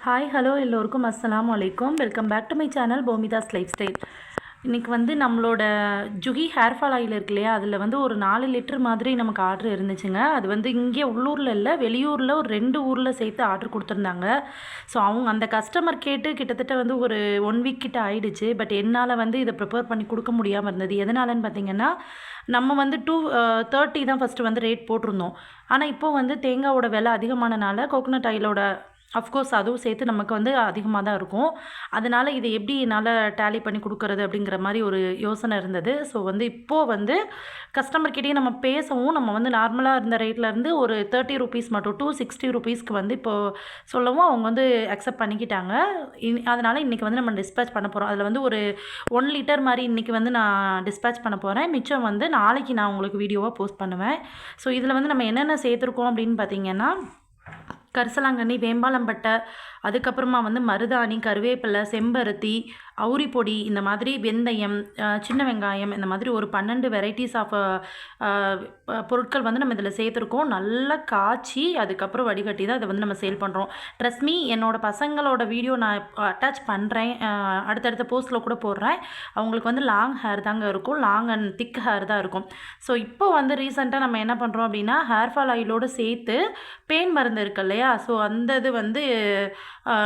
Hi hello எல்லோருக்கும் அஸ்ஸலாமு அலைக்கும். Welcome back to my channel போமிதாஸ் லைஃப் ஸ்டைல். இன்றைக்கி வந்து நம்மளோட ஜுகி ஹேர் ஃபால் ஆயில் இருக்கு இல்லையா, அதில் வந்து ஒரு 4 லிட்டர் மாதிரி நமக்கு ஆர்டர் இருந்துச்சுங்க. அது வந்து இங்கே உள்ளூரில் இல்லை, வெளியூரில் ஒரு 2 ஊரில் சேர்த்து ஆர்டர் கொடுத்துருந்தாங்க. ஸோ அவங்க அந்த கஸ்டமர் கேட்டு கிட்டத்தட்ட வந்து ஒரு 1 வீக் கிட்ட ஆயிடுச்சு. பட் என்னால் வந்து இதை ப்ரிப்பேர் பண்ணி கொடுக்க முடியாமல் இருந்தது. எதனாலன்னு பார்த்தீங்கன்னா, நம்ம வந்து 230 தான் ஃபஸ்ட்டு வந்து ரேட் போட்டிருந்தோம். ஆனால் இப்போ வந்து தேங்காவோட விலை அதிகமானனால கோகோனட் ஆயிலோட அஃப்கோர்ஸ் அதுவும் சேர்த்து நமக்கு வந்து அதிகமாக தான் இருக்கும். அதனால் இதை எப்படி என்னால் டேலி பண்ணி கொடுக்குறது அப்படிங்கிற மாதிரி ஒரு யோசனை இருந்தது. ஸோ வந்து இப்போது வந்து கஸ்டமர்கிட்டயே நம்ம பேசவும், நம்ம வந்து நார்மலாக இருந்த ரேட்லேருந்து ஒரு 30 ருபீஸ் மட்டும் 260 ருபீஸ்க்கு வந்து இப்போது சொல்லவும் அவங்க வந்து அக்செப்ட் பண்ணிக்கிட்டாங்க. அதனால் இன்றைக்கி வந்து நம்ம டிஸ்பேச் பண்ண போகிறோம். அதில் வந்து ஒரு 1 லிட்டர் மாதிரி இன்றைக்கி வந்து நான் டிஸ்பேச் பண்ண போகிறேன். மிச்சம் வந்து நாளைக்கு நான் உங்களுக்கு வீடியோவாக போஸ்ட் பண்ணுவேன். ஸோ இதில் வந்து நம்ம என்னென்ன சேர்த்துருக்கோம் அப்படின்னு பார்த்தீங்கன்னா, கரிசலாங்கண்ணி, வேம்பாலம்பட்டை, அதுக்கப்புறமா வந்து மருதாணி, கருவேப்பிலை, செம்பருத்தி, அவுரி பொடி, இந்த மாதிரி வெந்தயம், சின்ன வெங்காயம், இந்த மாதிரி ஒரு 12 வெரைட்டிஸ் ஆஃப் பொருட்கள் வந்து நம்ம இதில் சேர்த்துருக்கோம். நல்லா காய்ச்சி அதுக்கப்புறம் வடிகட்டி தான் இதை வந்து நம்ம சேல் பண்ணுறோம். ட்ரஸ்ட் மீ, என்னோடய பசங்களோட வீடியோ நான் அட்டாச் பண்ணுறேன், அடுத்தடுத்த போஸ்ட்டில் கூட போடுறேன். அவங்களுக்கு வந்து லாங் ஹேர் தாங்க இருக்கும், லாங் அண்ட் திக் ஹேர் தான் இருக்கும். ஸோ இப்போ வந்து ரீசெண்டாக நம்ம என்ன பண்ணுறோம் அப்படின்னா, ஹேர் ஃபால் ஆயிலோடு சேர்த்து பெயின் மருந்து இருக்கு இல்லையா, ஸோ அந்த இது வந்து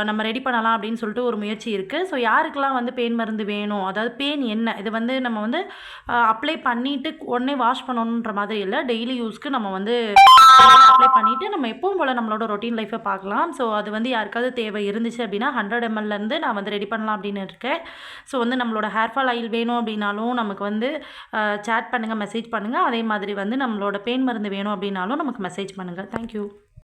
நம்ம ரெடி பண்ணலாம் அப்படின்னு சொல்லிட்டு ஒரு முயற்சி இருக்குது. ஸோ யாருக்கெல்லாம் வந்து பெயின் மருந்து வேணும், அதாவது பெயின் என்ன, இது வந்து நம்ம வந்து அப்ளை பண்ணிவிட்டு உடனே வாஷ் பண்ணணுன்ற மாதிரி இல்லை, டெய்லி யூஸ்க்கு நம்ம வந்து அப்ளை பண்ணிவிட்டு நம்ம எப்பவும் போல் நம்மளோட ரொட்டீன் லைஃப்பை பார்க்கலாம். ஸோ அது வந்து யாருக்காவது தேவை இருந்துச்சு அப்படின்னா 100 mlலேருந்து நான் வந்து ரெடி பண்ணலாம் அப்படின்னு இருக்கேன். ஸோ வந்து நம்மளோட ஹேர் ஃபால் ஆயில் வேணும் அப்படின்னாலும் நமக்கு வந்து சேட் பண்ணுங்கள், மெசேஜ் பண்ணுங்கள். அதே மாதிரி வந்து நம்மளோட பெயின் மருந்து வேணும் அப்படின்னாலும் நமக்கு மெசேஜ் பண்ணுங்கள். தேங்க்யூ.